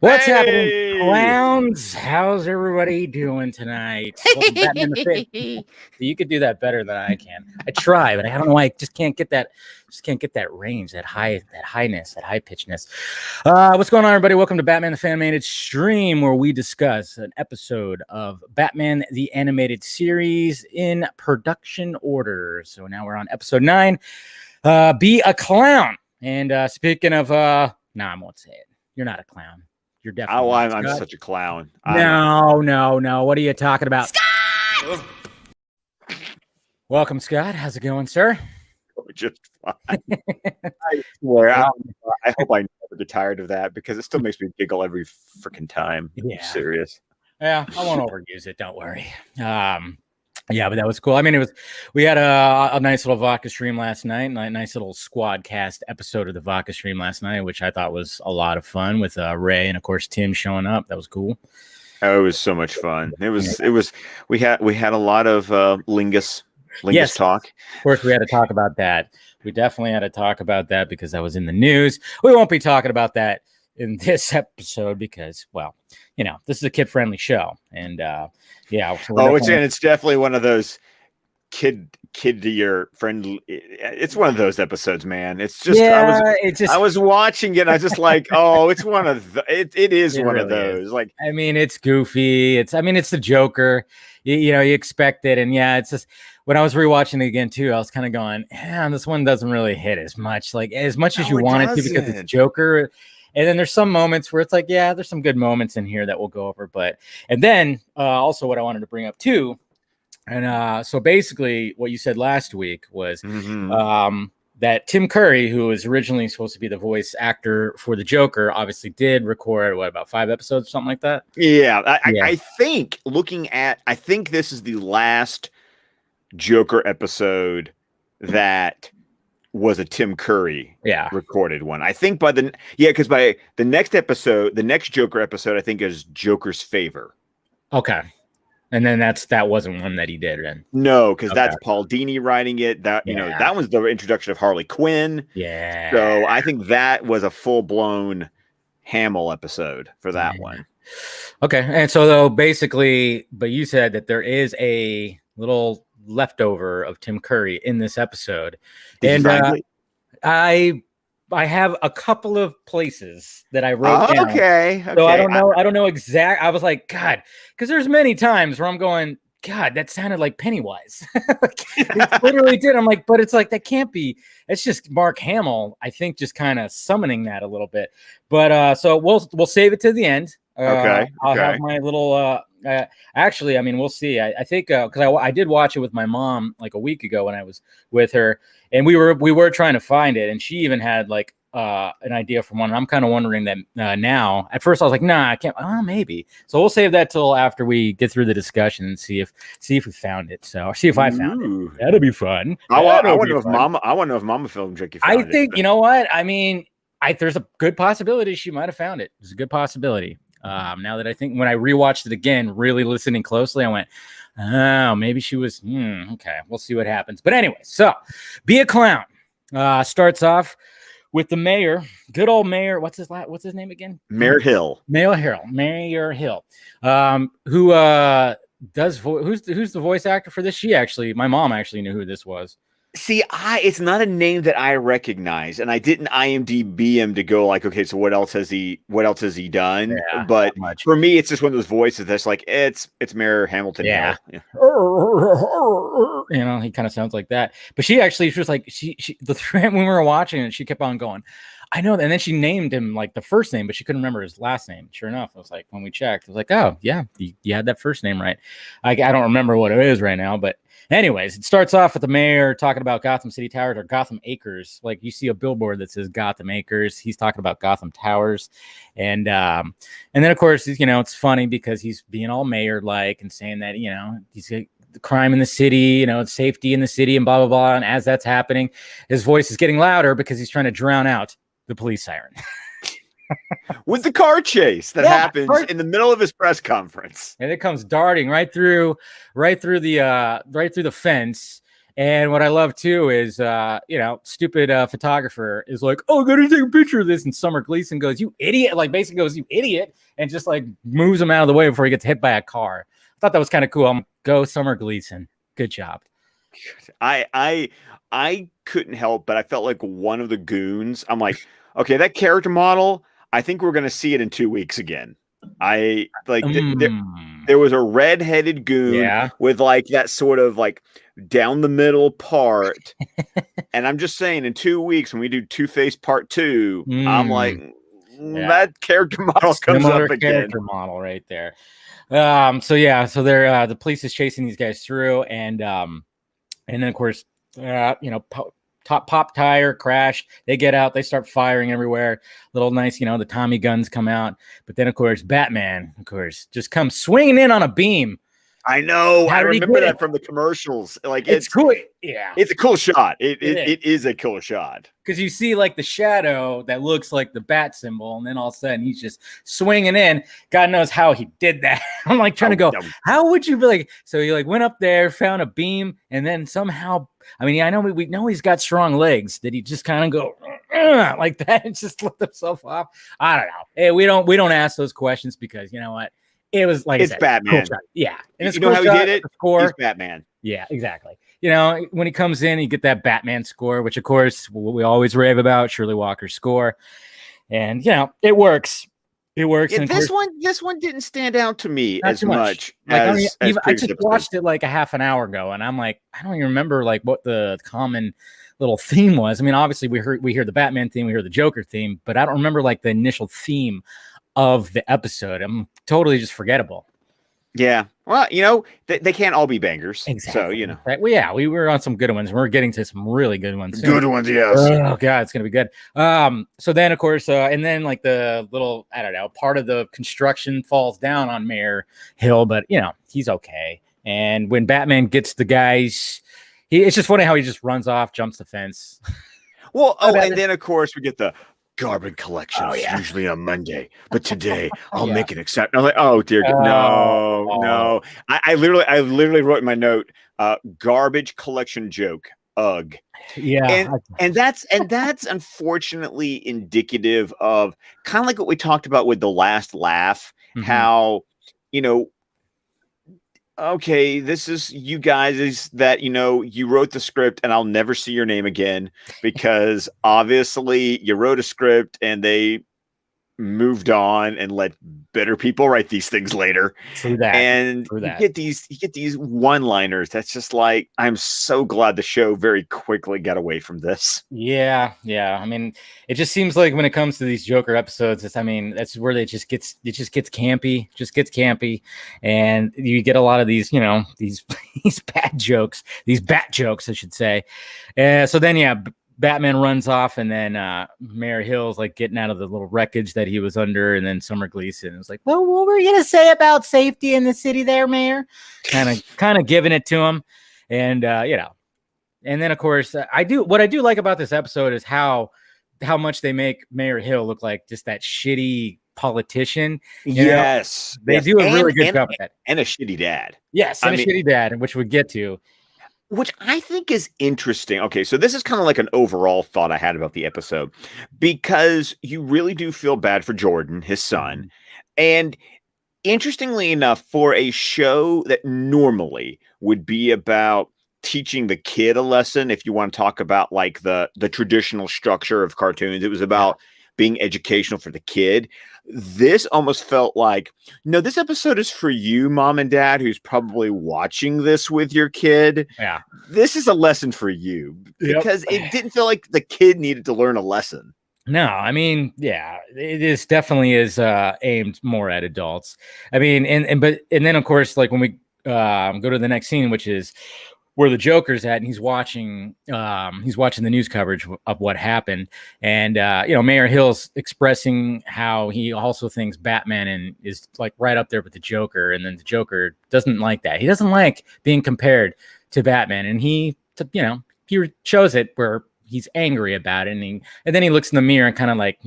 What's happening, clowns? How's everybody doing tonight? Welcome back in the fit. You could do that better than I can. I try, but I don't know why I just can't get that. Just can't get that range, that highness, that high pitchness. What's going on, everybody? Welcome to Batman the Fan-imated stream, where we discuss an episode of Batman the Animated Series in production order. So now we're on episode 9. Be a clown. And speaking of, I won't say it. You're not a clown. You're definitely. Oh, I'm such a clown. No. What are you talking about? Scott! Welcome, Scott. How's it going, sir? Just fine. I swear. I hope I never get tired of that because it still makes me giggle every freaking time. Yeah. I'm serious. Yeah, I won't overuse it. Don't worry. Yeah, but that was cool. I mean, we had a nice little vodka stream last night, a nice little squad cast episode of the vodka stream last night, which I thought was a lot of fun with Ray and of course Tim showing up. That was cool. Oh, it was so much fun. It was. We had a lot of lingus talk. Of course, we had to talk about that. We definitely had to talk about that because that was in the news. We won't be talking about that in this episode because, well, you know, this is a kid-friendly show, and yeah. So it's definitely one of those kid to your friend. It's one of those episodes, man. It's just, I was watching it. And I was just like, oh, it's one of it is one really of those. Is. Like, I mean, it's goofy. It's the Joker. You know, you expect it, and yeah, it's just. When I was rewatching it again too, I was kind of going, this one doesn't really hit as much as you want it to because it's Joker. And then there's some moments where it's like, yeah, there's some good moments in here that we'll go over. And then also what I wanted to bring up too. And so basically what you said last week was that Tim Curry, who was originally supposed to be the voice actor for the Joker, obviously did record, about 5 episodes, something like that? Yeah. I think I think this is the last Joker episode that was a Tim Curry recorded one. I think because by the next episode, the next Joker episode, I think is Joker's Favor. Okay. And then that wasn't one that he did then. No, because that's Paul Dini writing it. That that was the introduction of Harley Quinn. Yeah. So I think that was a full-blown Hamill episode for that one. Okay. And so though basically, but you said that there is a little leftover of Tim Curry in this episode, and I have a couple of places that I wrote down. Okay. So I don't know exact. I was like, God, because there's many times where I'm going, God, that sounded like Pennywise. It literally did. I'm like, but it's like that can't be. It's just Mark Hamill, I think, just kind of summoning that a little bit. But so we'll save it to the end. I'll have my little. Actually, I mean, we'll see. I think because I did watch it with my mom like a week ago when I was with her, and we were trying to find it, and she even had like an idea from one. And I'm kind of wondering that now. At first, I was like, nah, I can't. Oh, maybe. So we'll save that till after we get through the discussion and see if we found it. So or see if I found it. That'll be fun. I want to know if Mama Film Tricky found it. I think you know what I mean. There's a good possibility she might have found it. There's a good possibility. Now that I think when I rewatched it again, really listening closely, I went, oh, maybe she was, okay, we'll see what happens. But anyway, so Be a Clown starts off with the mayor, good old mayor. What's his name again? Mayor Hill. Mayor Hill. Who's the voice actor for this? My mom actually knew who this was. See, it's not a name that I recognize, and I didn't IMDb him to go like, okay, so what else has he done? Yeah, but for me, it's just one of those voices that's like, it's Mayor Hamilton. Yeah. You know, he kind of sounds like that. But she was like, when we were watching it, she kept on going, I know that. And then she named him like the first name, but she couldn't remember his last name. Sure enough, I was like, when we checked, I was like, oh yeah, you had that first name right. I don't remember what it is right now, but anyways, it starts off with the mayor talking about Gotham City Towers or Gotham Acres. Like you see a billboard that says Gotham Acres. He's talking about Gotham Towers. And then of course, you know, it's funny because he's being all mayor-like and saying that, you know, he's the crime in the city, you know, safety in the city and blah, blah, blah. And as that's happening, his voice is getting louder because he's trying to drown out the police siren. With the car chase that happens in the middle of his press conference. And it comes darting right through the fence. And what I love too is, stupid photographer is like, "Oh, I gotta take a picture of this," and Summer Gleason goes, "You idiot!" Like basically goes, "You idiot," and just like moves him out of the way before he gets hit by a car. I thought that was kind of cool. Go Summer Gleason, good job. I couldn't help, but I felt like one of the goons. I'm like, okay, that character model. I think we're gonna see it in 2 weeks again. I like there was a red-headed goon with like that sort of like down the middle part. And I'm just saying, in 2 weeks when we do Two-Face Part 2, I'm like, that character model comes up again. Character model right there. So they're the police is chasing these guys through, and then of course pop tire crash. They get out, they start firing everywhere. Little nice, the Tommy guns come out. But then of course Batman, just comes swinging in on a beam. I know. I remember that from the commercials. Like it's cool. Yeah, it's a cool shot. It is a cool shot because you see like the shadow that looks like the bat symbol, and then all of a sudden he's just swinging in. God knows how he did that. I'm like trying to go. How would you be like? So he like went up there, found a beam, and then somehow. I mean, I know we know he's got strong legs. Did he just kind of go like that and just lift himself off? I don't know. Hey, we don't ask those questions because you know what. It was like it's Batman. Cool, yeah. And it's how he did it? He's Batman. Yeah, exactly. When he comes in, you get that Batman score, which of course we always rave about, Shirley Walker's score. And it works. It works. Yeah, this one didn't stand out to me as much. I just watched it like a half an hour ago, and I'm like, I don't even remember like what the common little theme was. I mean, obviously we hear the Batman theme, we hear the Joker theme, but I don't remember like the initial theme of the episode. I'm totally just forgettable. Yeah. Well, they can't all be bangers. Exactly. So, right. Well, yeah, we were on some good ones. We're getting to some really good ones. Good ones, yes. Oh God, it's gonna be good. So then of course, and then like the little, I don't know, part of the construction falls down on Mayor Hill, but he's okay. And when Batman gets the guys, it's just funny how he just runs off, jumps the fence. Well, and then of course we get the garbage collection usually on Monday, but today I'll make an exception. I'm like, oh dear, no. I literally wrote in my note, garbage collection joke. Ugh. Yeah. And that's unfortunately indicative of kind of like what we talked about with the last laugh, how okay, this is you guys is that, you wrote the script and I'll never see your name again because obviously you wrote a script and they moved on and let better people write these things later. True that. And you get these one-liners. That's just like, I'm so glad the show very quickly got away from this. Yeah. I mean, it just seems like when it comes to these Joker episodes, that's where it just gets campy, and you get a lot of these, these bad jokes, these bat jokes, I should say. So then, Batman runs off, and then Mayor Hill's like getting out of the little wreckage that he was under, and then Summer Gleason was like, "Well, what were you gonna say about safety in the city, there, Mayor?" Kind of giving it to him, and and then of course what I do like about this episode is how much they make Mayor Hill look like just that shitty politician. Yes, they do a really good job with that, and a shitty dad. Yes, and a shitty dad, which we get to. Which I think is interesting. Okay, so this is kind of like an overall thought I had about the episode, because you really do feel bad for Jordan, his son. And interestingly enough, for a show that normally would be about teaching the kid a lesson, if you want to talk about like the traditional structure of cartoons, it was about being educational for the kid. This almost felt like, no, this episode is for you, mom and dad, who's probably watching this with your kid. Yeah. This is a lesson for you, because it didn't feel like the kid needed to learn a lesson. No, I mean, yeah, it is definitely aimed more at adults. I mean, and then of course, like when we go to the next scene, which is where the Joker's at, and he's watching the news coverage of what happened. And, Mayor Hill's expressing how he also thinks Batman is like right up there with the Joker. And then the Joker doesn't like that. He doesn't like being compared to Batman. And he shows it where he's angry about it. And then he looks in the mirror and kind of like,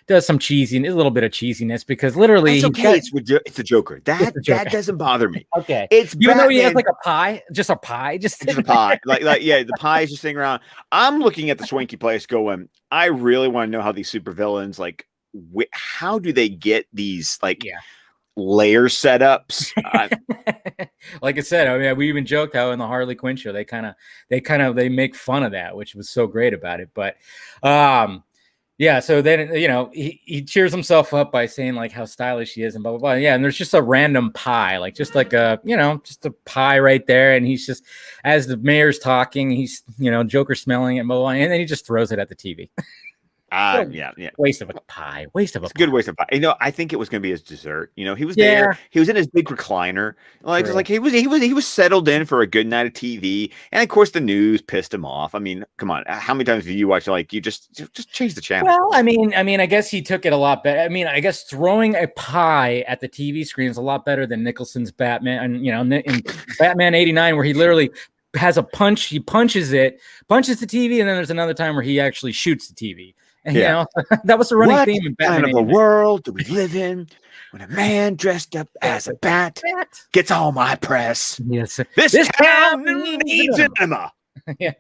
does some cheesy, a little bit of cheesiness because literally it's the Joker. That doesn't bother me. Okay, it's even though he has like a pie, just a pie, just a pie, the pie is just sitting around. I'm looking at the Swanky place, going, I really want to know how these supervillains how do they get these layer setups? Like I said, I mean, we even joked how in the Harley Quinn show they make fun of that, which was so great about it. But yeah, so then he cheers himself up by saying like how stylish he is and blah blah blah. Yeah, and there's just a random pie, just a pie right there, and he's just, as the mayor's talking, he's Joker smelling it, blah, blah, blah, and then he just throws it at the TV. Yeah. Waste of a pie. It's a good waste of pie. I think it was going to be his dessert. He was there. He was in his big recliner. He was settled in for a good night of TV. And of course, the news pissed him off. I mean, come on. How many times do you watch? You just change the channel. Well, I mean, I guess he took it a lot better. I mean, I guess throwing a pie at the TV screen is a lot better than Nicholson's Batman. And in Batman '89, where he literally has a punch. He punches the TV, and then there's another time where he actually shoots the TV. And, that was the running theme in Batman. What kind of a world do we live in when a man dressed up as a bat gets all my press? Yes. This town needs cinema. Yeah.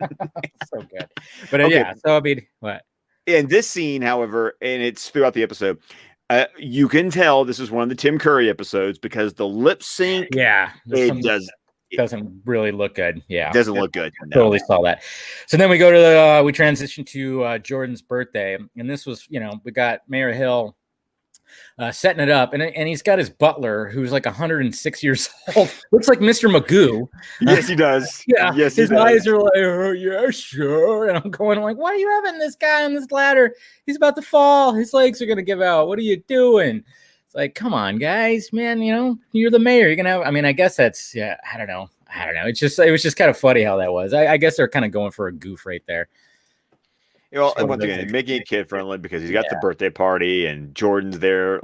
So good. But so I mean, what? In this scene, however, and it's throughout the episode, you can tell this is one of the Tim Curry episodes because the lip sync, doesn't really look good. Yeah, doesn't look good. No. Totally saw that. So then we go to we transition to Jordan's birthday, and this was we got Mayor Hill setting it up, and he's got his butler who's like 106 years old, looks like Mr. Magoo. Yes, he does. Yeah, yes, his eyes are like, oh yeah, sure. And I'm going like, why are you having this guy on this ladder? He's about to fall. His legs are gonna give out. What are you doing? Like, come on, guys, man, you're the mayor. You're going to have, I mean, I guess that's, I don't know. It was just kind of funny how that was. I guess they're kind of going for a goof right there. Once again, making it kid friendly because he's got the birthday party and Jordan's there.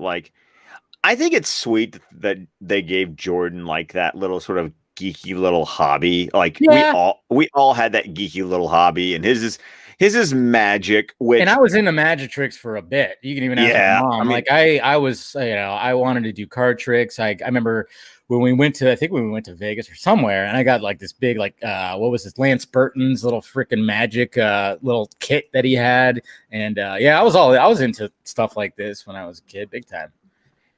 I think it's sweet that they gave Jordan that little sort of geeky little hobby. We all had that geeky little hobby, and his is magic. And I was into magic tricks for a bit. You can even ask my mom. I was, I wanted to do card tricks. I remember when we went to Vegas or somewhere, and I got this big, what was this, Lance Burton's little freaking magic little kit that he had. And I was into stuff like this when I was a kid, big time.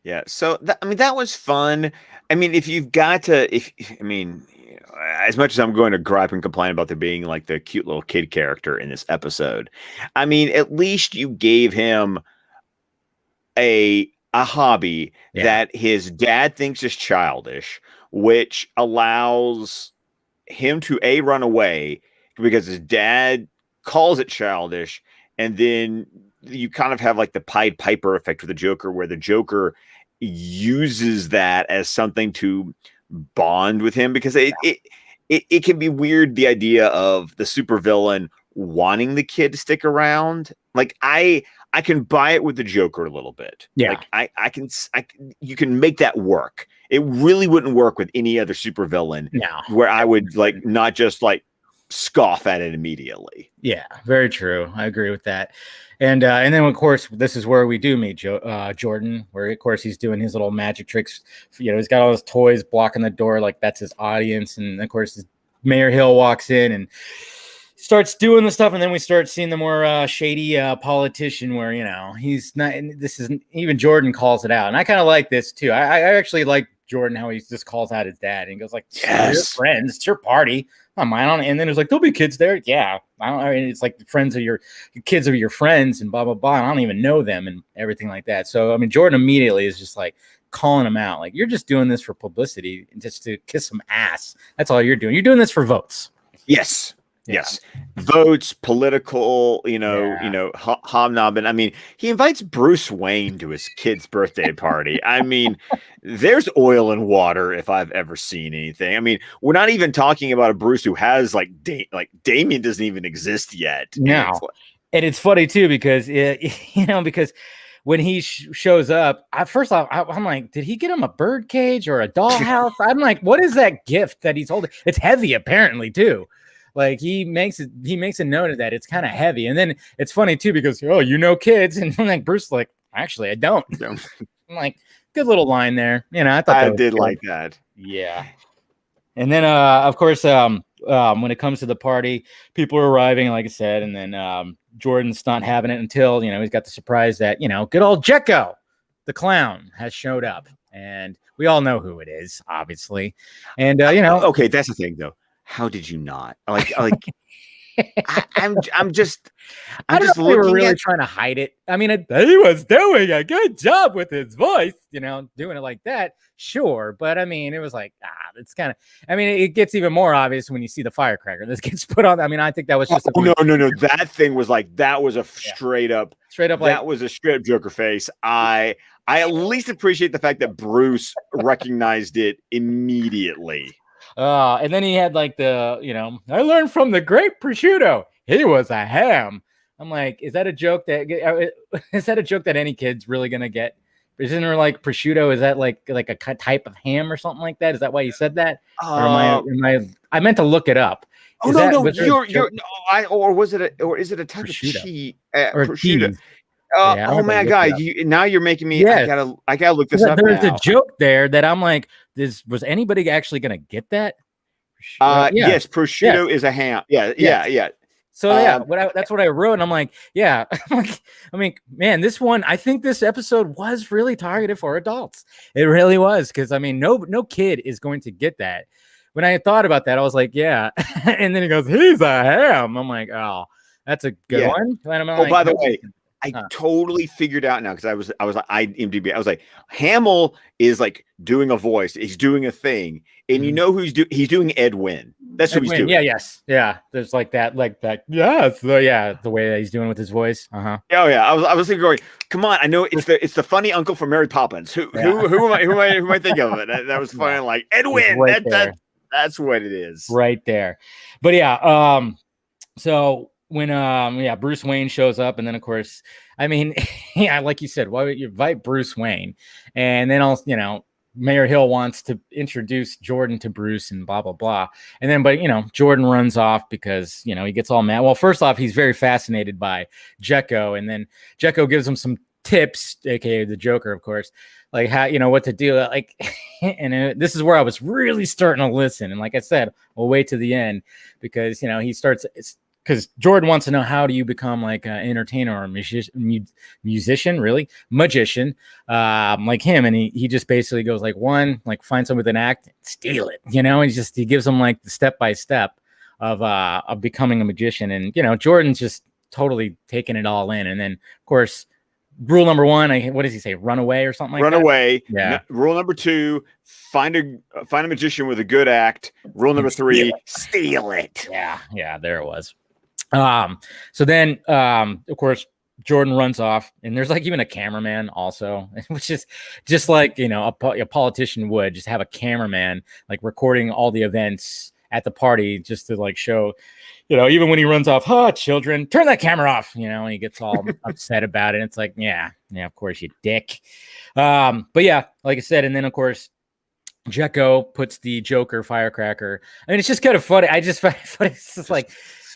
Yeah. So that was fun. I mean, if you've got to, as much as I'm going to gripe and complain about there being the cute little kid character in this episode, I mean, at least you gave him a hobby that his dad thinks is childish, which allows him to run away because his dad calls it childish. And then you kind of have the Pied Piper effect with the Joker, where the Joker uses that as something to bond with him, because it can be weird, the idea of the supervillain wanting the kid to stick around. I can buy it with the Joker a little bit. Yeah, you can make that work. It really wouldn't work with any other supervillain. No, where I would not just scoff at it immediately. Yeah, very true. I agree with that. And then of course this is where we do meet Jordan, where of course he's doing his little magic tricks. He's got all his toys blocking the door, that's his audience. And of course Mayor Hill walks in and starts doing the stuff, and then we start seeing the more shady politician, where he's not. This isn't even Jordan calls it out, and I kind of like this too. I actually like Jordan how he just calls out his dad and goes yes, your friends, it's your party. Not mine. And then there's there'll be kids there. Yeah. It's friends of your kids are your friends and blah, blah, blah. I don't even know them and everything like that. So, I mean, Jordan immediately is just calling him out. You're just doing this for publicity and just to kiss some ass. That's all you're doing. You're doing this for votes. Yes. Yes. Votes, political, hobnobbing. I mean, he invites Bruce Wayne to his kid's birthday party. I mean, there's oil and water if I've ever seen anything. I mean, we're not even talking about a Bruce who has Damian doesn't even exist yet. No. And it's funny too, because because when he shows up, I'm like, did he get him a bird cage or a dollhouse? I'm like, what is that gift that he's holding? It's heavy apparently too. Like he makes a note of that. It's kind of heavy. And then it's funny too, because, oh, kids. And like Bruce, like, actually, I don't. I'm like, good little line there. I thought I did like that. Yeah. And then, of course, when it comes to the party, people are arriving, like I said, and then Jordan's not having it until, he's got the surprise that, good old Jekko, the clown, has showed up. And we all know who it is, obviously. And, okay, that's the thing, though. How did you not? I'm just looking at trying to hide it. I mean, he was doing a good job with his voice, doing it like that. Sure. But I mean, it was like, it's kind of, it gets even more obvious when you see the firecracker. This gets put on. I mean, I think that was just no. That thing was like, that was a straight up, that was a straight up Joker face. I at least appreciate the fact that Bruce recognized it immediately. And then he had like the, I learned from the great prosciutto. He was a ham. I'm like, is that a joke that any kid's really gonna get? Isn't there like prosciutto? Is that like a type of ham or something like that? Is that why you said that? Or I meant to look it up. Or is it a type of cheese? Prosciutto. Oh my God! Now you're making me. Yes. I gotta look this up. There's a joke there that I'm like, was anybody actually gonna get that? Yes, prosciutto is a ham. Yeah. So that's what I wrote, and I'm like, yeah. I mean, man, this one, I think this episode was really targeted for adults. It really was, because I mean, no kid is going to get that. When I thought about that, I was like, yeah. And then he goes, he's a ham. I'm like, oh, that's a good one. By the way, I totally figured out now, because I was like IMDb. I was like, Hamill is like doing a voice. He's doing a thing, and he's doing Ed Wynn. That's what he's doing. Yeah. There's like that. Yes, the way that he's doing with his voice. Oh yeah. I was thinking, going, come on. I know it's the funny uncle from Mary Poppins. Who am I thinking of it? That was funny. Like Ed Wynn. Right that's what it is. Right there. But yeah. So when Bruce Wayne shows up, and then of course, I mean, like you said, why would you invite Bruce Wayne? And then also, Mayor Hill wants to introduce Jordan to Bruce and blah blah blah. And then, but Jordan runs off because he gets all mad. Well, first off, he's very fascinated by Jekko, and then Jekko gives him some tips, aka the Joker, of course, like how what to do. Like, and this is where I was really starting to listen. And like I said, we'll wait to the end, because he starts. Because Jordan wants to know, how do you become like an entertainer or a musician, really magician, like him. And he just basically goes like, one, like find someone with an act, steal it. He gives him like the step by step of becoming a magician. And Jordan's just totally taking it all in. And then of course, rule number one, what does he say? Run away or something like that? Run away. Yeah. Rule number two, find a magician with a good act. Rule number three, steal it. Yeah, there it was. So then, of course, Jordan runs off, and there's like even a cameraman also, which is just like, a politician would just have a cameraman like recording all the events at the party, just to like show, even when he runs off, children, turn that camera off, and he gets all upset about it. And it's like, yeah, of course, you dick. But yeah, like I said, and then of course, Jekko puts the Joker firecracker. I mean, it's just kind of funny. I just find it funny. It's just like,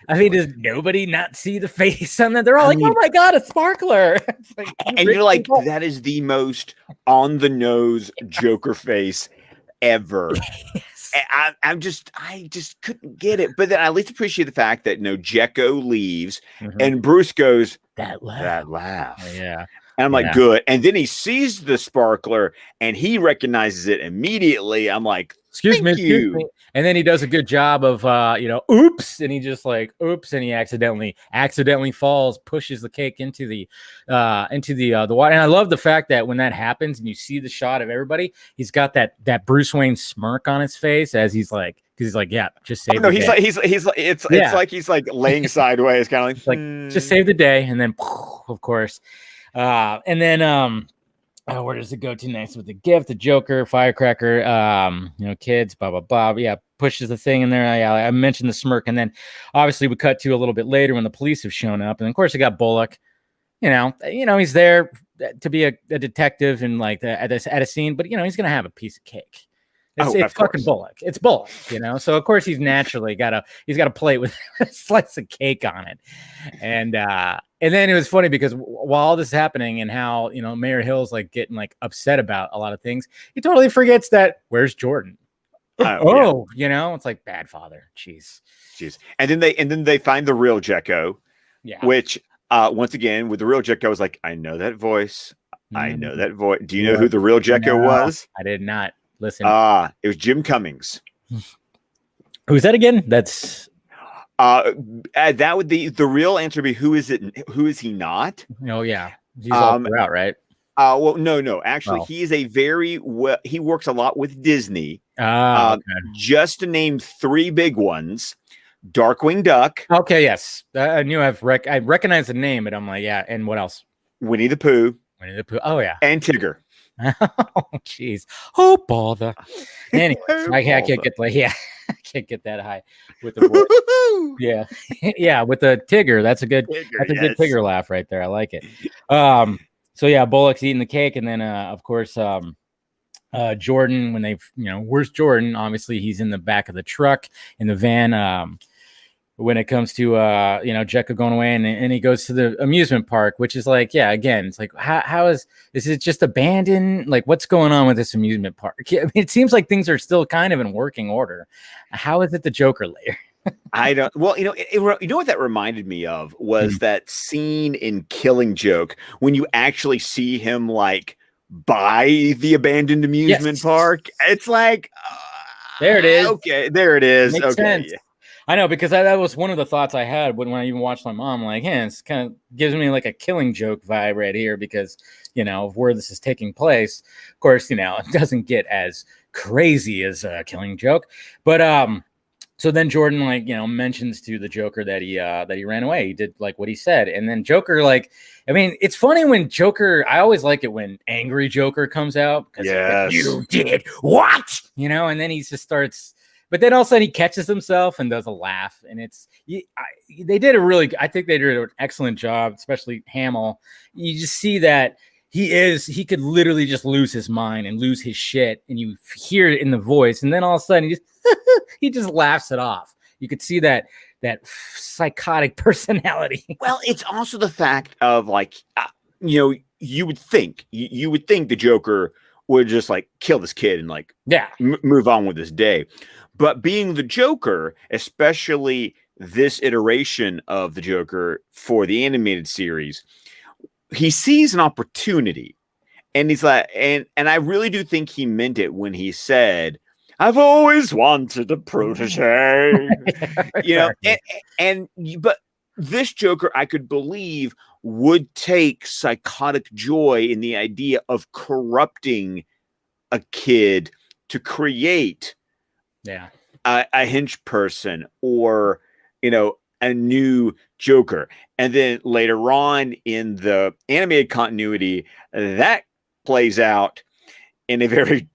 I mean, does nobody not see the face on that? They're all oh my God, a sparkler. Like, and you're like, that is the most on the nose Joker face ever. Yes. I just couldn't get it. But then I at least appreciate the fact that Jekko leaves, and Bruce goes, that laugh. Yeah. And I'm like, good. And then he sees the sparkler and he recognizes it immediately. I'm like, excuse me. And then he does a good job of, oops. And he just like, oops. And he accidentally falls, pushes the cake into the water. And I love the fact that when that happens and you see the shot of everybody, he's got that Bruce Wayne smirk on his face as he's like, because he's like, yeah, just save the day. It's like he's like laying sideways, kind of like just save the day. And then, of course, and then, where does it go to next with the gift, the Joker, firecracker, kids, blah, blah, blah. Yeah, pushes the thing in there. I mentioned the smirk. And then obviously we cut to a little bit later when the police have shown up. And of course, we got Bullock. He's there to be a detective and like at a scene, but he's going to have a piece of cake. It's fucking Bullock. It's Bullock, you know. So of course he's naturally got a plate with a slice of cake on it, and then it was funny because while all this is happening and how Mayor Hill's like getting like upset about a lot of things, he totally forgets that where's Jordan. It's like bad father. Jeez. And then they find the real Jekko, which once again with the real Jekko was like, I know that voice. I know that voice. Do you know who the real Jekko was? I did not listen. It was Jim Cummings. Who's that again? That's that would be the real answer. Be who is it? Who is he not? Oh yeah, he's all throughout, right? Well, no. Actually, he is he works a lot with Disney. Okay. Just to name 3 big ones: Darkwing Duck. Okay, yes, I knew I recognize the name, but I'm like, yeah. And what else? Winnie the Pooh. Oh yeah, and Tigger. Oh jeez. Oh bother. Anyway, I can't get I can't get that high with the voice. Yeah, with the Tigger. That's a good good Tigger laugh right there. I like it. So yeah, Bullock's eating the cake, and then of course Jordan, when they where's Jordan? Obviously he's in the back of the truck in the van. When it comes to Jekko going away and he goes to the amusement park, which is like, yeah, again, it's like how is it just abandoned? Like, what's going on with this amusement park? I mean, it seems like things are still kind of in working order. How is it the Joker layer? I don't. Well, you know what that reminded me of was that scene in Killing Joke when you actually see him like buy the abandoned amusement park. It's like there it is. Okay, there it is. Makes okay. Sense. I know, because that was one of the thoughts I had when I even watched my mom. Like, it's kind of gives me like a Killing Joke vibe right here because, of where this is taking place. Of course, it doesn't get as crazy as a Killing Joke. But so then Jordan, mentions to the Joker that he ran away. He did like what he said. And then Joker, it's funny when Joker, I always like it when angry Joker comes out. Yes. You did what? And then he just starts. But then all of a sudden he catches himself and does a laugh, and I think they did an excellent job, especially Hamill. You just see that he could literally just lose his mind and lose his shit, and you hear it in the voice, and then all of a sudden he just laughs it off. You could see that psychotic personality. Well, it's also the fact of you would think the Joker would just kill this kid and move on with his day. But being the Joker, especially this iteration of the Joker for the animated series, he sees an opportunity. And he's like, and I really do think he meant it when he said, I've always wanted a protege. But this Joker, I could believe, would take psychotic joy in the idea of corrupting a kid to create a hench person or a new Joker. And then later on in the animated continuity, that plays out in a very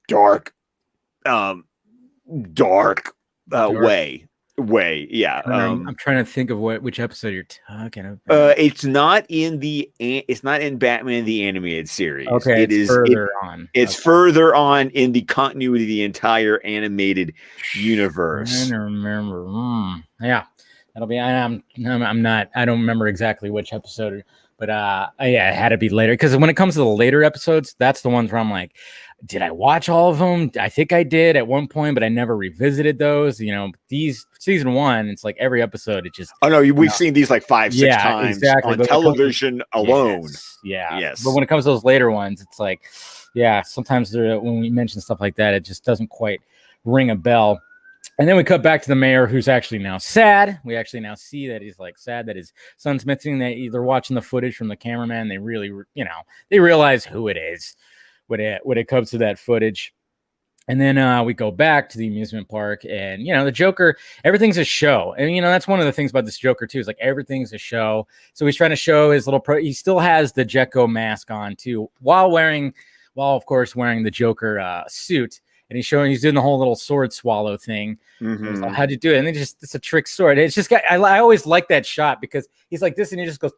dark way. Yeah. I'm trying to think of which episode you're talking about. It's not in Batman the Animated Series. Okay, it's further on. It's further on in the continuity of the entire animated universe. I don't remember. Yeah, that'll be. I'm not. I don't remember exactly which episode, but it had to be later because when it comes to the later episodes, that's the ones where I'm like, did I watch all of them? I think I did at one point, but I never revisited those. These season 1, it's like every episode, it just. Oh no, we've seen these 5-6 times on television alone. Yes. But when it comes to those later ones, it's like, sometimes when we mention stuff like that, it just doesn't quite ring a bell. And then we cut back to the mayor, who's actually now sad. We actually now see that he's sad that his son's missing. They're watching the footage from the cameraman. They really, they realize who it is when it comes to that footage. And then we go back to the amusement park, and the Joker, everything's a show. And that's one of the things about this Joker too, is everything's a show. So he's trying to show his little he still has the Jekko mask on too, while of course wearing the Joker suit. And he's doing the whole little sword swallow thing. Mm-hmm. Like, how'd you do it? And it's a trick sword. It's just I always like that shot because he's like this, and he just goes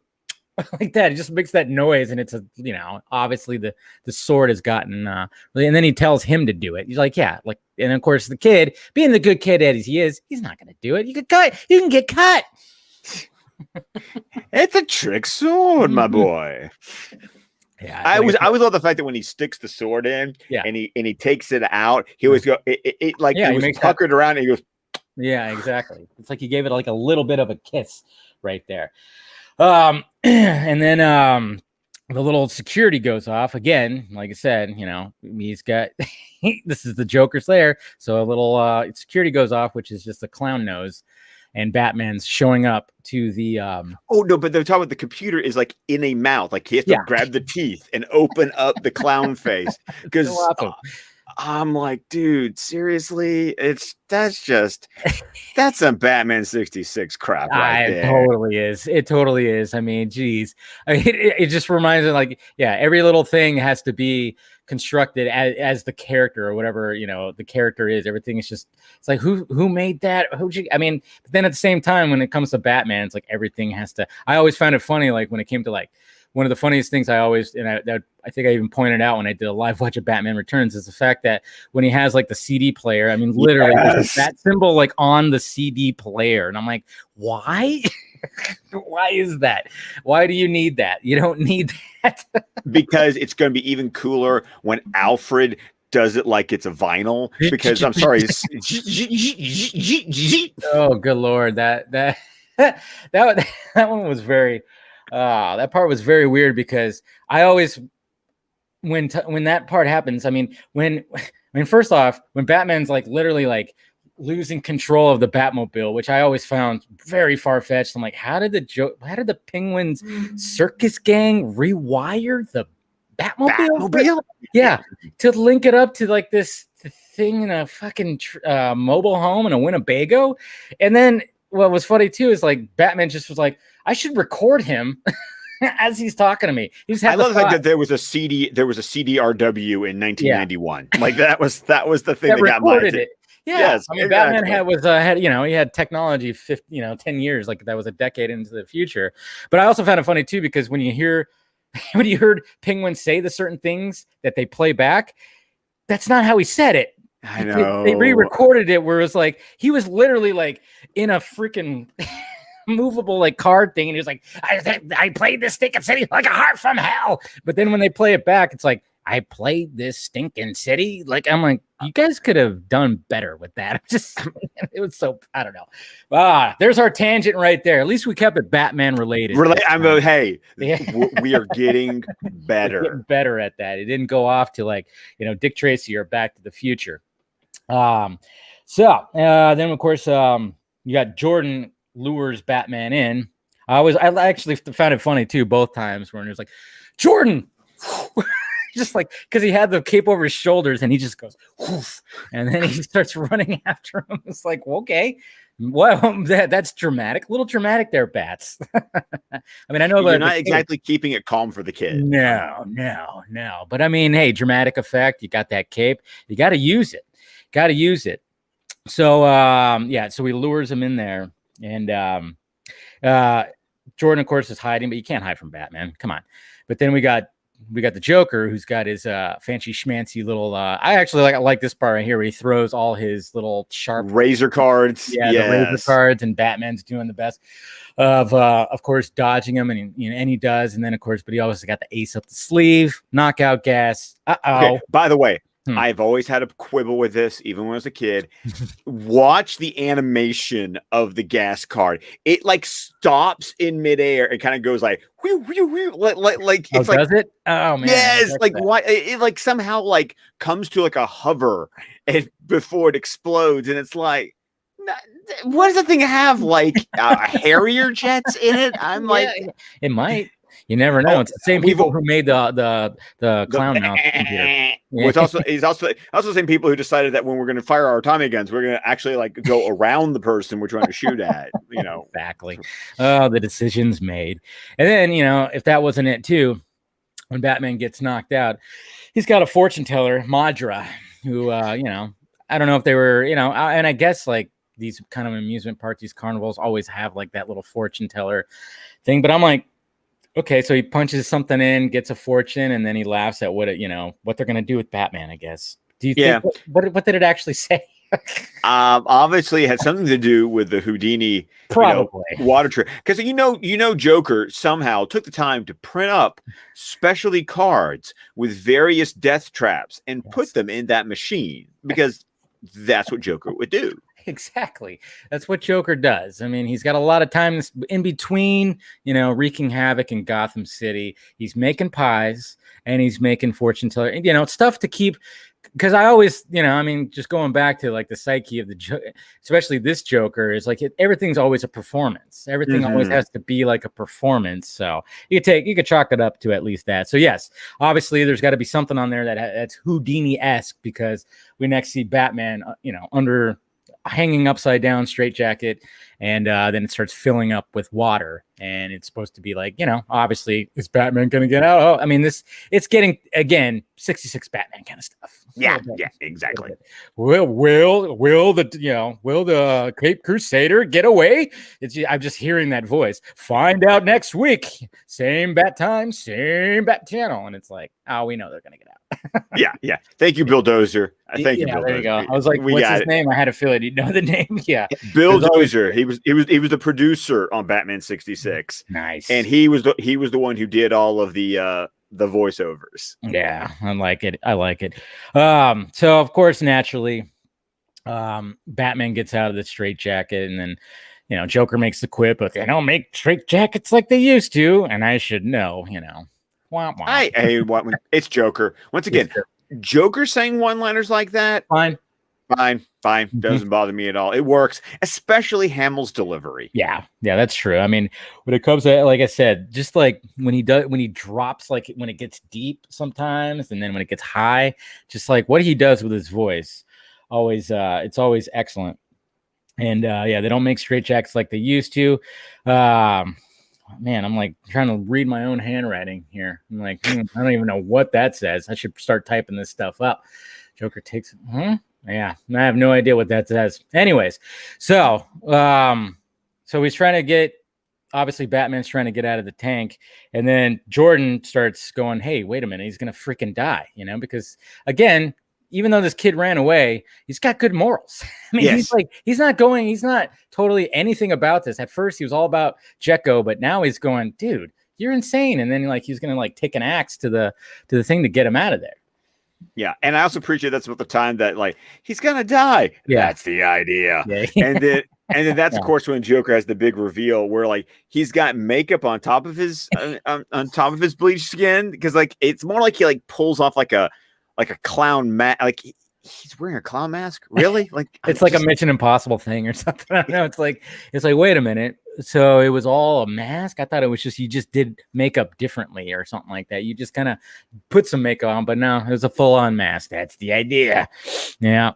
like that. It just makes that noise, and it's obviously the sword has gotten. And then he tells him to do it. He's like, yeah, like, and of course the kid, being the good kid as he is, he's not going to do it. You can get cut. It's a trick sword, my boy. Yeah, I always love the fact that when he sticks the sword in, and he takes it out, he always go it was puckered around, and he goes. Yeah, exactly. It's like he gave it like a little bit of a kiss right there. And then the little security goes off again. Like I said, he's got this is the Joker's lair, so a little security goes off, which is just a clown nose. And Batman's showing up to the oh no, but they're talking about the computer is like in a mouth, like he has to grab the teeth and open up the clown face. Because so I'm like, dude, seriously, that's some Batman 66 crap right there. It totally is. I mean, geez, it just reminds me, like, every little thing has to be constructed as the character or whatever the character is. Everything is just, it's like who made that? I mean, but then at the same time, when it comes to Batman, it's like everything has to. I always found it funny, like when it came to like one of the funniest things I think I even pointed out when I did a live watch of Batman Returns is the fact that when he has like the CD player, I mean, literally that symbol like on the CD player, and I'm like, why? Why is that? Why do you need that? You don't need that. Because it's going to be even cooler when Alfred does it like it's a vinyl. Because I'm sorry. Oh, good Lord. That one was very, that part was very weird, because I always, when that part happens, I mean, when first off, when Batman's like literally like losing control of the Batmobile, which I always found very far-fetched. I'm like, how did the Penguins circus gang rewire the Batmobile? Yeah, to link it up to like this thing in a fucking mobile home in a Winnebago. And then what was funny too is like Batman just was like, I should record him as he's talking to me. I love the fact that there was a CDRW in 1991. Yeah. Like that was the thing that got my attention. Yeah, yes, I mean, exactly. Batman he had technology 10 years, like that was a decade into the future. But I also found it funny too, because when you heard Penguin say the certain things that they play back, that's not how he said it. I know. They re-recorded it where it was like he was literally like in a freaking movable like card thing, and he was like, I played this stinking city like a heart from hell. But then when they play it back, it's like, I played this stinking city. Like, I'm like, you guys could have done better with that. It was so, I don't know. There's our tangent right there. At least we kept it Batman related. Hey, we are getting better. Getting better at that. It didn't go off to like, Dick Tracy or Back to the Future. Then of course, you got Jordan lures Batman in. I actually found it funny too, both times when it was like, Jordan, just like, because he had the cape over his shoulders and he just goes, whoof, and then he starts running after him. It's like, well, okay, well, that's dramatic, a little dramatic there, Bats. I mean, I know you're not exactly keeping it calm for the kid. No. But I mean, hey, dramatic effect. You got that cape. You got to use it. So, so he lures him in there, and Jordan, of course, is hiding, but you can't hide from Batman. Come on. But then we got the Joker, who's got his fancy schmancy little. I actually like this part right here, where he throws all his little sharp razor cards. Yeah, yes. The razor cards, and Batman's doing the best of course, dodging him, and he does, and then of course, but he always got the ace up the sleeve, knockout gas. Okay, by the way. I've always had a quibble with this, even when I was a kid. Watch the animation of the gas card. It like stops in midair and kind of goes like, whew, whew, whew, like it's like, does it? Oh man, yes, like why it like somehow like comes to like a hover and before it explodes, and it's like, what does the thing have? Like Harrier jets in it? I'm like, it might. You never know. It's the same people who made the clown mouth computer. Which he's also the same people who decided that when we're going to fire our Tommy guns, we're going to actually like go around the person we're trying to shoot at. Exactly. Oh, the decisions made. And then if that wasn't it too, when Batman gets knocked out, he's got a fortune teller, Madra, who I don't know if they were and I guess like these kind of amusement parks, these carnivals always have like that little fortune teller thing, but I'm like, Okay, so he punches something in, gets a fortune, and then he laughs at what they're gonna do with Batman, I guess. Do you think what did it actually say? Obviously, it had something to do with the Houdini water trick, because Joker somehow took the time to print up specialty cards with various death traps and put them in that machine, because that's what Joker would do. Exactly. That's what Joker does. I mean, he's got a lot of time in between, wreaking havoc in Gotham City. He's making pies and he's making fortune teller, stuff to keep. Because I always, just going back to like the psyche of especially this Joker is like everything's always a performance. Everything always has to be like a performance. So you could chalk it up to at least that. So yes, obviously there's got to be something on there that's Houdini-esque, because we next see Batman, under hanging upside down straitjacket, and then it starts filling up with water, and it's supposed to be like, obviously, is Batman gonna get out? Oh, I mean, it's getting, again, 66 Batman kind of stuff. Yeah, exactly. Will the Cape Crusader get away? I'm just hearing that voice. Find out next week. Same bat time, same bat channel, and it's like, oh, we know they're gonna get out. yeah. Thank you, Bill Dozer. Thank you, Bill. There you go. I was like, what's his name? I had a feeling you'd know the name. Yeah, Bill Dozer. He was the producer on Batman 66. Nice. And he was the one who did all of the voiceovers. Yeah, I like it. So of course, naturally, Batman gets out of the straitjacket, and then Joker makes the quip, but they don't make straitjackets like they used to, and I should know. Wah, wah. It's Joker. Once again, Joker saying one-liners like that. Fine. Doesn't bother me at all. It works, especially Hamill's delivery. Yeah, that's true. I mean, when it comes to, like I said, just like when he drops, like when it gets deep sometimes, and then when it gets high, just like what he does with his voice, it's always excellent. And they don't make straitjackets like they used to. Man, I'm like trying to read my own handwriting here. I'm like, I don't even know what that says. I should start typing this stuff up. Joker takes it. Yeah, I have no idea what that says. Anyways, so he's trying to get, obviously Batman's trying to get out of the tank, and then Jordan starts going, hey, wait a minute, he's gonna freaking die, because again, even though this kid ran away, he's got good morals. I mean, he's not totally anything about this. At first, he was all about Jekko, but now he's going, dude, you're insane. And then he's going to take an axe to the thing to get him out of there. Yeah. And I also appreciate that's about the time that he's going to die. Yeah. That's the idea. Yeah. And then that's of course when Joker has the big reveal where he's got makeup on top of his on top of his bleached skin, because it's more like he pulls off like a clown mask, he's wearing a clown mask. Really? It's like a Mission Impossible thing or something. I don't know. It's like wait a minute. So it was all a mask? I thought it was just you just did makeup differently or something like that. You just kind of put some makeup on, but no, it was a full-on mask. That's the idea. Yeah.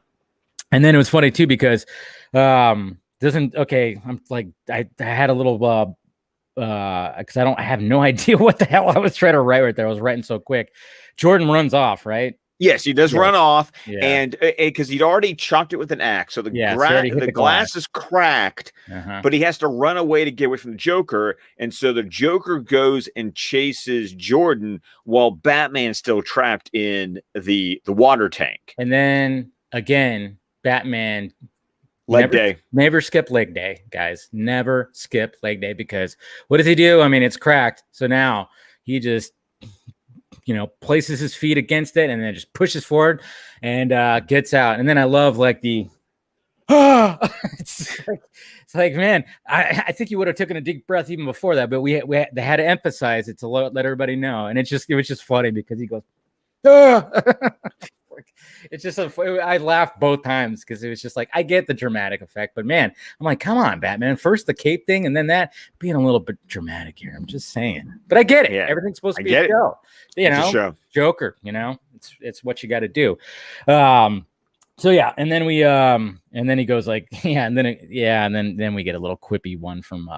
And then it was funny too because I'm like I had a little because I have no idea what the hell I was trying to write right there. I was writing so quick. Jordan runs off, right? Yes, he does run off, and because he'd already chopped it with an axe, so the glass is cracked, but he has to run away to get away from the Joker, and so the Joker goes and chases Jordan while Batman's still trapped in the water tank. And then again, Batman never skip leg day, guys. Never skip leg day, because what does he do? I mean, it's cracked, so now he just places his feet against it and then just pushes forward and gets out. And then I love it's like, man, I think you would have taken a deep breath even before that, but they had to emphasize it to let everybody know. And it was just funny because he goes, it's just I laughed both times because it was just like, I get the dramatic effect, but man, I'm like, come on, Batman, first the cape thing and then that being a little bit dramatic here. I'm just saying, but I get it. Yeah. Everything's supposed to be a show. It's a show. Joker, it's what you got to do. So yeah, and then we and then he goes like, and then we get a little quippy one from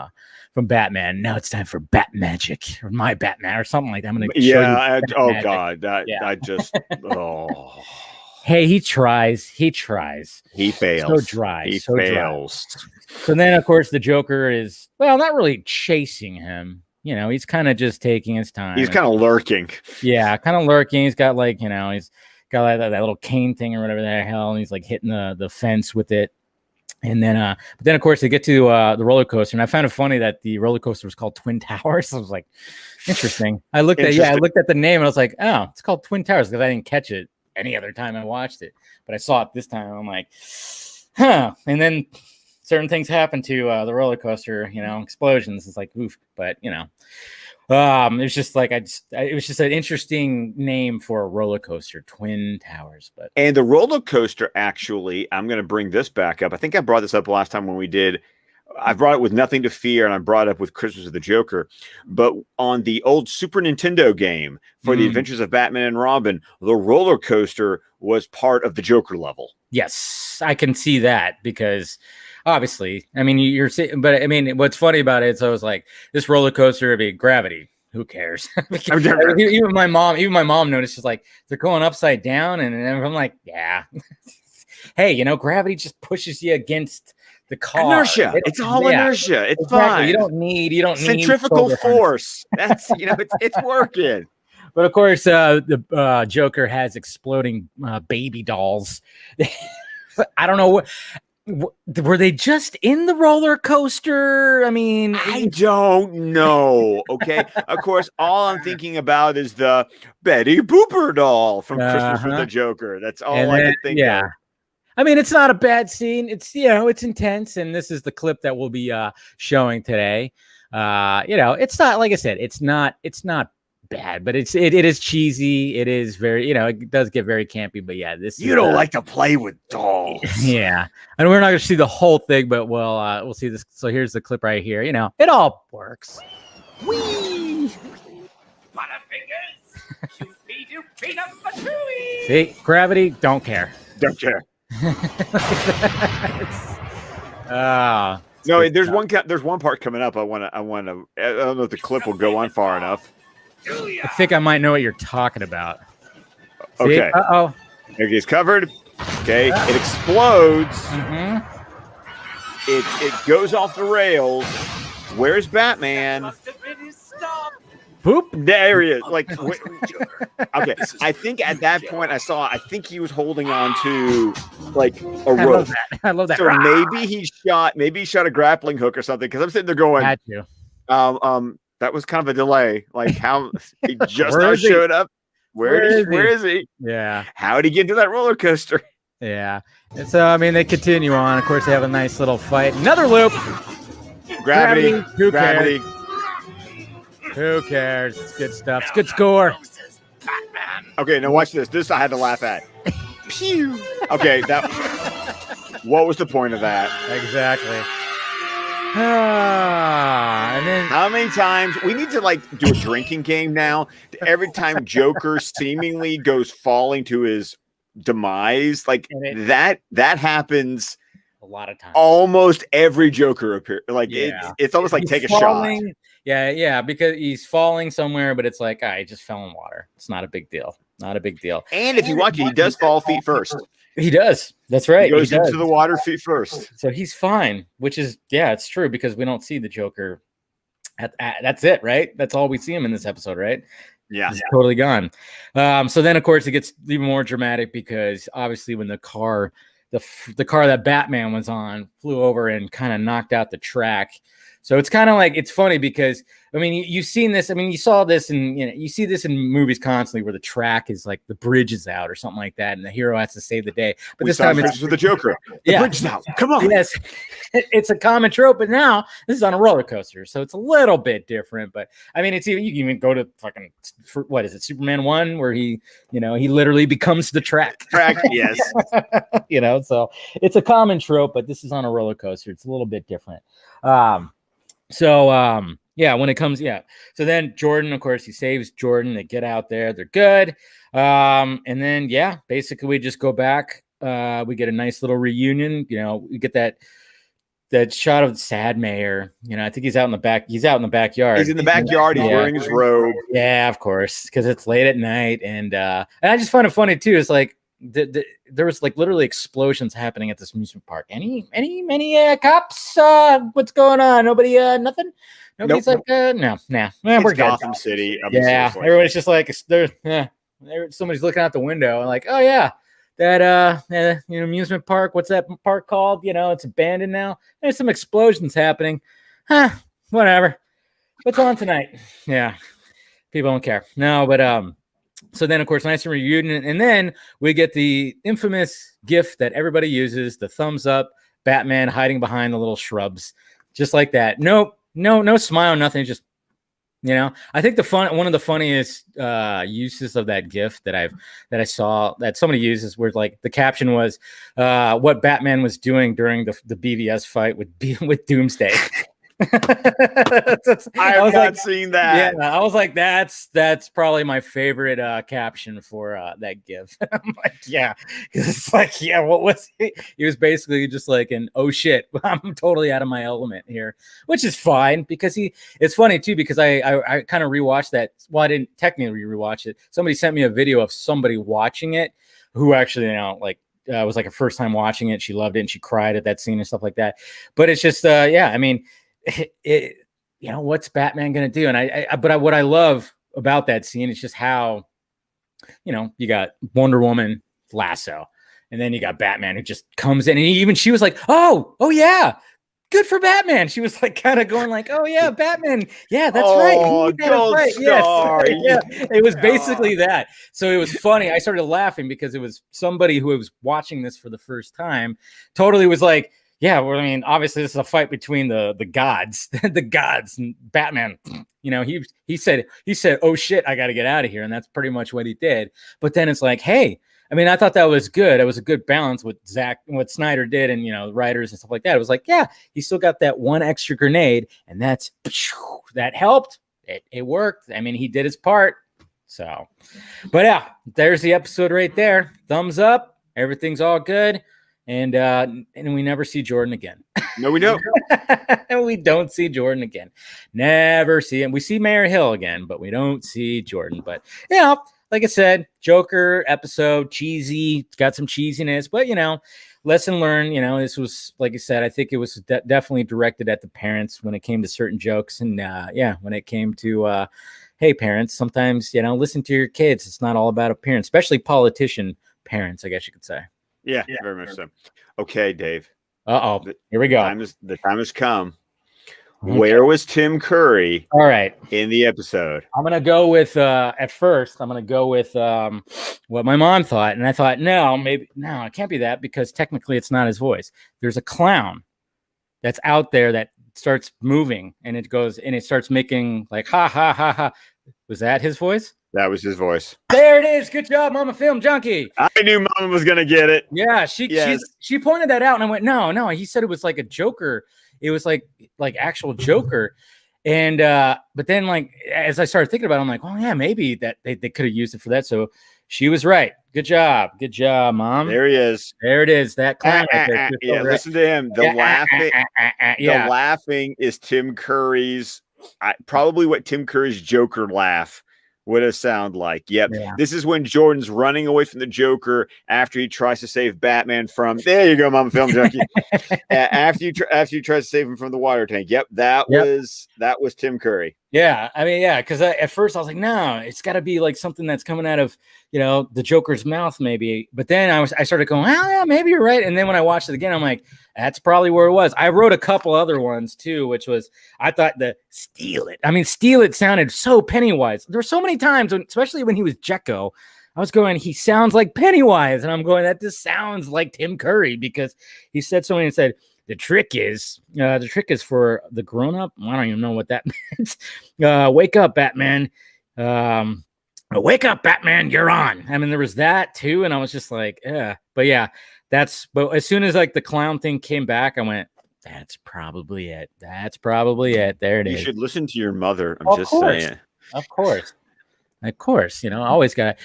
Batman. Now it's time for Bat Magic, or my Batman, or something like that. I'm gonna God, I just Hey, he tries. He fails. So dry. He fails. So then, of course, the Joker is not really chasing him. he's kind of just taking his time. He's kind of lurking. Yeah, kind of lurking. He's got like, he's got that little cane thing or whatever the hell, and he's like hitting the fence with it. And then, but then of course they get to the roller coaster, and I found it funny that the roller coaster was called Twin Towers. I was like, interesting. I looked at the name, and I was like, oh, it's called Twin Towers, because I didn't catch it any other time I watched it, but I saw it this time. And I'm like, huh. And then certain things happen to the roller coaster, explosions. It's like, oof. But it's just like it was just an interesting name for a roller coaster, Twin Towers. And the roller coaster, actually, I'm going to bring this back up. I think I brought this up last time when we did. I brought it with Nothing to Fear, and I brought it up with Christmas of the Joker. But on the old Super Nintendo game for the Adventures of Batman and Robin, the roller coaster was part of the Joker level. Yes, I can see that, because obviously, I mean, but I mean, what's funny about it is I was like, this roller coaster would be gravity. Who cares? even my mom noticed, she's like, they're going upside down, and I'm like, yeah. Hey, gravity just pushes you against the car. Inertia. It's all inertia. It's fine. You don't need centrifugal force. That's it's working. But of course, the Joker has exploding baby dolls. I don't know what. Were they just in the roller coaster? I mean, I don't know. Okay. Of course, all I'm thinking about is the Betty Booper doll from Christmas with the Joker. That's all I can think of. I mean, it's not a bad scene. It's, it's intense. And this is the clip that we'll be showing today. It's not, like I said, it's not bad, but it is cheesy. It is very, it does get very campy, but yeah, you don't like to play with dolls. Yeah. And we're not going to see the whole thing, but we'll see this. So here's the clip right here. It all works. Whee! Butterfingers. See, gravity, don't care. Don't care. No, there's one part coming up. I don't know if the clip will go on far enough. I think I might know what you're talking about. Okay. Uh-oh. Okay, it's covered. Okay. It explodes. It goes off the rails. Where's Batman? Boop. There he is. Like, okay. I think at that point I think he was holding on to like a rope. I love that. So maybe he shot a grappling hook or something. Because I'm sitting there going, had to. That was kind of a delay. Like, how he just now showed up. Where is he? Yeah. How did he get into that roller coaster? Yeah. And so, I mean, they continue on. Of course, they have a nice little fight. Another loop. Gravity. Who cares? Who cares? It's good stuff. It's good score. Okay, now watch this. This I had to laugh at. Pew. Okay, what was the point of that? Exactly. And then how many times we need to do a drinking game now? Every time Joker seemingly goes falling to his demise, that happens a lot of times. Almost every Joker appears. It's almost like take a shot. Yeah, because he's falling somewhere, but it's like, he just fell in water. It's not a big deal. Not a big deal. And if you watch it, he does fall feet first. He does. That's right. He goes into the water feet first. So he's fine, which is, it's true, because we don't see the Joker. That's it, right? That's all we see him in this episode, right? Yeah. He's totally gone. So then, of course, it gets even more dramatic, because obviously when the car that Batman was on flew over and kind of knocked out the track. So it's kind of like, it's funny because, I mean, you've seen this. I mean, you saw this you see this in movies constantly where the track is like the bridge is out or something like that, and the hero has to save the day. But this time it's with the Joker. The bridge is out. Come on. Yes, it's a common trope, but now this is on a roller coaster, so it's a little bit different. But I mean, you can even go to fucking what is it, Superman 1, where he literally becomes the track. Yes. So it's a common trope, but this is on a roller coaster. It's a little bit different. When it comes, so then Jordan, of course, he saves Jordan. They get out there, they're good. And then, basically we just go back. We get a nice little reunion. We get that shot of the sad mayor. I think he's out in the back. He's out in the backyard. He's in the backyard. He's wearing his robe. Yeah, of course, because it's late at night. And I just find it funny too. It's like, there was literally explosions happening at this amusement park. Any cops? What's going on? Nobody, nothing. Nobody's like, no, we're good. Gotham City. I mean, yeah, seriously. Everybody's just like, somebody's looking out the window and like, oh yeah, that amusement park. What's that park called? It's abandoned now. There's some explosions happening. Whatever. What's on tonight? Yeah, people don't care. No, but so then of course, nice reunion, and then we get the infamous GIF that everybody uses: the thumbs up, Batman hiding behind the little shrubs, just like that. No smile, nothing. Just I think one of the funniest uses of that GIF that I saw that somebody uses, where like the caption was what Batman was doing during the BVS fight with Doomsday. I have not seen that. Yeah, I was like, that's probably my favorite caption for that GIF. I'm like, yeah, because it's like, yeah, what was he? He was basically just like an oh shit, I'm totally out of my element here, which is fine because it's funny too because I kind of rewatched that. Well, I didn't technically rewatch it. Somebody sent me a video of somebody watching it who actually was like a first time watching it. She loved it and she cried at that scene and stuff like that. But it's just yeah, I mean. What's Batman gonna do? And what I love about that scene is just how, you got Wonder Woman lasso, and then you got Batman who just comes in, and she was like, oh yeah, good for Batman. She was like kind of going like, oh yeah, Batman, yeah, that's right. Right. Yes. Yeah, it was basically that. So it was funny. I started laughing because it was somebody who was watching this for the first time, totally was like. Yeah, well, I mean, obviously this is a fight between the gods, the gods, and Batman. He said, "Oh shit, I got to get out of here," and that's pretty much what he did. But then it's like, hey, I mean, I thought that was good. It was a good balance with what Snyder did, and the writers and stuff like that. It was like, yeah, he still got that one extra grenade, and that helped. It worked. I mean, he did his part. So, but yeah, there's the episode right there. Thumbs up. Everything's all good. And we never see Jordan again. No, we don't. We don't see Jordan again. Never see him. We see Mayor Hill again, but we don't see Jordan. But like I said, Joker episode, cheesy, got some cheesiness, but lesson learned. This was, like I said, I think it was definitely directed at the parents when it came to certain jokes, and when it came to hey parents, sometimes listen to your kids. It's not all about appearance, especially politician parents, I guess you could say. Yeah, very much so. Okay, Dave. Here we go. The time has come. Okay. Where was Tim Curry? All right. In the episode. I'm gonna go with at first. I'm gonna go with what my mom thought, and I thought, no, it can't be that because technically it's not his voice. There's a clown that's out there that starts moving, and it starts making like ha ha ha ha. Was that his voice? That was his voice. There it is. Good job, Mama Film Junkie. I knew Mama was gonna get it. Yeah, she pointed that out, and I went, no. He said it was like a Joker. It was like actual Joker, and but then like as I started thinking about it, I'm like, oh yeah, maybe that they could have used it for that. So she was right. Good job, Mom. There he is. There it is. That clown. Yeah, listen to him. The laughing is Tim Curry's. Probably what Tim Curry's Joker laugh would have sounded like. Yep. Yeah. This is when Jordan's running away from the Joker after he tries to save Batman from. There you go, Mama Film Junkie. after you try to save him from the water tank. Yep. That was Tim Curry. Yeah, I mean, yeah, because at first I was like, no, it's got to be like something that's coming out of the Joker's mouth, maybe. But then I started going, oh yeah, maybe you're right. And then when I watched it again, I'm like, that's probably where it was. I wrote a couple other ones too, which was I thought the steal it sounded so Pennywise. There were so many times, especially when he was Jekyll, I was going, he sounds like Pennywise, and I'm going, that just sounds like Tim Curry because he said something and said. The trick is for the grown up. I don't even know what that means. Wake up, Batman. Wake up, Batman. You're on. I mean, there was that too, and I was just like, yeah. But yeah, but as soon as like the clown thing came back, I went, that's probably it. There it is. You should listen to your mother. I'm just saying. Of course. Always got.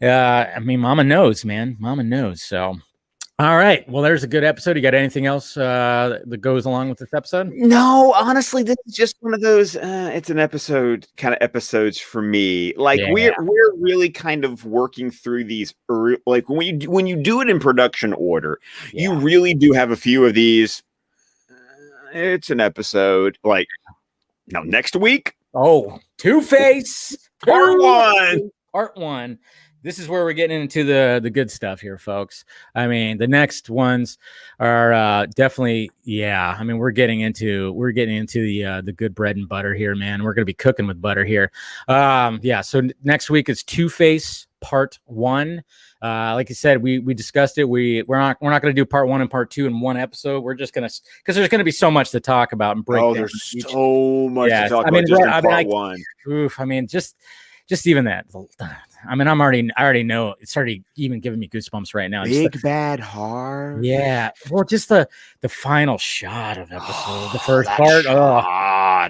I mean, Mama knows, man. Mama knows. So. All right. Well, there's a good episode. You got anything else that goes along with this episode? No, honestly, this is just one of those. It's an episodes for me. Like we're really kind of working through these. Like when you do it in production order, you really do have a few of these. It's an episode. Like Now, next week. Oh, Two-Face Part 1. This is where we're getting into the good stuff here, folks. I mean, the next ones are definitely, yeah. I mean, we're getting into the good bread and butter here, man. We're gonna be cooking with butter here. Yeah. So next week is Two-Face Part 1. Like I said, we discussed it. We're not gonna do Part 1 and Part 2 in one episode. We're just gonna, because there's gonna be so much to talk about and break. Oh, there's so much to talk about just in Part 1. Oof. I mean, just even that. I mean, I already know it's already even giving me goosebumps right now. Big Bad Heart. Yeah. Well, just the final shot of episode, the first part. Oh,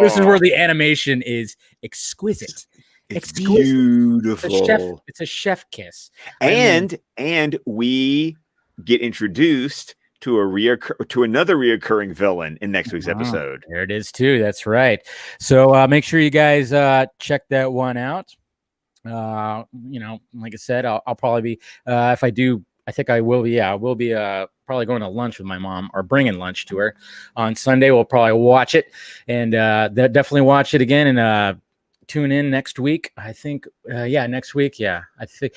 this is where the animation is exquisite. It's beautiful. It's a chef kiss. And we get introduced to another reoccurring villain in next week's episode. There it is too. That's right. So make sure you guys check that one out. Like I said, I'll probably be if I do, I think I will be. Yeah, I will be probably going to lunch with my mom or bringing lunch to her on Sunday. We'll probably watch it and definitely watch it again and tune in next week. I think next week. Yeah, I think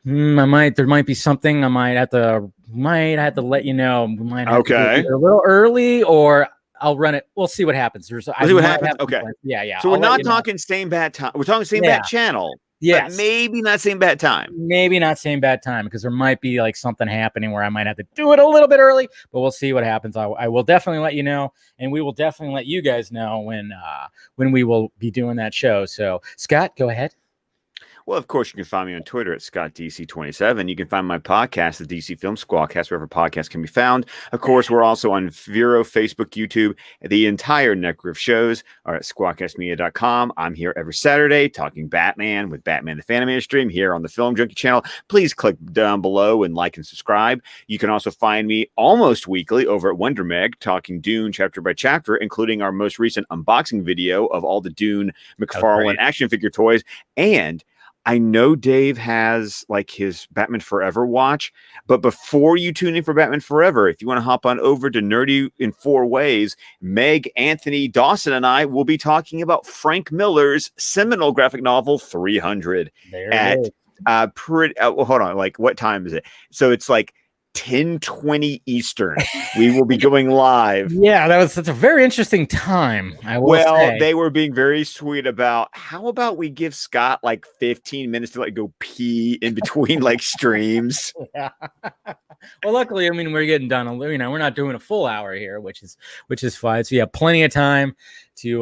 there might be something I might have to let you know. We might have to do it a little early, or I'll run it. We'll see what happens. We'll see what happens. Okay. Yeah. So we're not talking same bat time. We're talking same bat channel. Yes. But maybe not same bat time. Maybe not same bat time, because there might be like something happening where I might have to do it a little bit early, but we'll see what happens. I will definitely let you know, and we will definitely let you guys know when we will be doing that show. So Scott, go ahead. Well, of course, you can find me on Twitter at ScottDC27. You can find my podcast, the DC Film Squawcast, wherever podcasts can be found. Of course, we're also on Vero, Facebook, YouTube. The entire network of shows are at squawcastmedia.com. I'm here every Saturday talking Batman with Batman the Fan-imated stream here on the Film Junkie channel. Please click down below and like and subscribe. You can also find me almost weekly over at WonderMeg talking Dune chapter by chapter, including our most recent unboxing video of all the Dune McFarlane action figure toys. And I know Dave has like his Batman Forever watch, but before you tune in for Batman Forever, if you want to hop on over to Nerdy in 4 Ways, Meg, Anthony, Dawson, and I will be talking about Frank Miller's seminal graphic novel 300 hold on, like what time is it? So it's like 10:20 Eastern. We will be going live. Yeah, that's a very interesting time. I will say. They were being very sweet about how about we give Scott like 15 minutes to like go pee in between like streams. Yeah. Well, luckily, I mean, we're getting done. We're not doing a full hour here, which is fine. So you have plenty of time to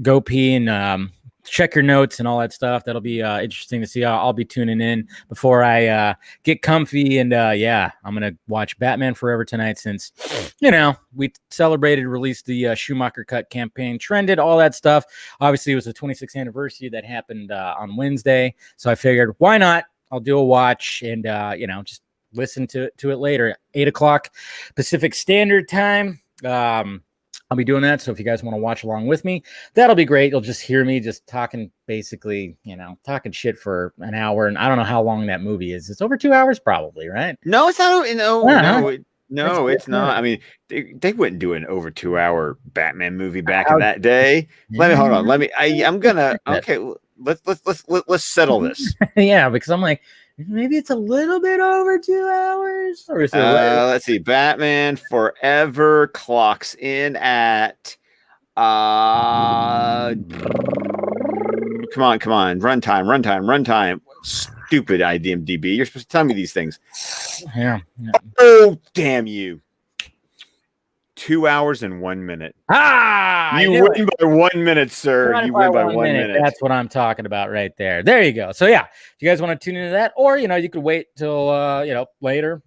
go pee and check your notes and all that stuff. That'll be interesting to see. I'll be tuning in before I get comfy. And I'm going to watch Batman Forever tonight since, we released the Schumacher Cut campaign, trended, all that stuff. Obviously, it was the 26th anniversary that happened on Wednesday. So I figured, why not? I'll do a watch and, just listen to it later. 8 o'clock Pacific Standard Time. I'll be doing that. So if you guys want to watch along with me, that'll be great. You'll just hear me just talking, basically, talking shit for an hour. And I don't know how long that movie is. It's over 2 hours probably, right? No, it's not. No, it's not. I mean, they wouldn't do an over 2 hour Batman movie back in that day. Hold on. I'm gonna, okay. Let's settle this. Yeah. Because I'm like, maybe it's a little bit over 2 hours. Or is it let's see. Batman Forever clocks in at come on. Runtime. Stupid IMDb. You're supposed to tell me these things. Yeah. Oh, damn you. 2 hours and 1 minute. You win by 1 minute, sir. You win by 1 minute. That's what I'm talking about right there. There you go. So yeah, if you guys want to tune into that, or you could wait till later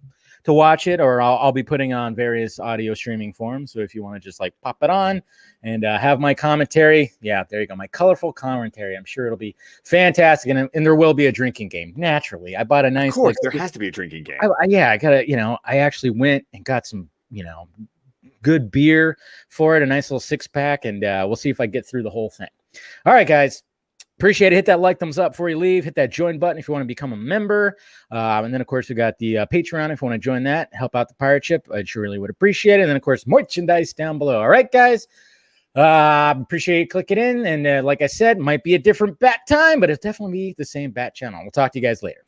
to watch it, or I'll be putting on various audio streaming forms. So if you want to just like pop it on and have my commentary, yeah, there you go. My colorful commentary. I'm sure it'll be fantastic, and there will be a drinking game. Naturally, I bought a nice. Of course, there has to be a drinking game. I gotta. I actually went and got some. Good beer for it, a nice little 6-pack, and we'll see if I get through the whole thing. All right, guys. Appreciate it. Hit that like, thumbs up before you leave. Hit that join button if you want to become a member. And then, of course, we got the Patreon if you want to join that, help out the pirate ship. I sure really would appreciate it. And then, of course, merchandise down below. All right, guys. Appreciate you clicking in. And like I said, might be a different bat time, but it's definitely the same bat channel. We'll talk to you guys later.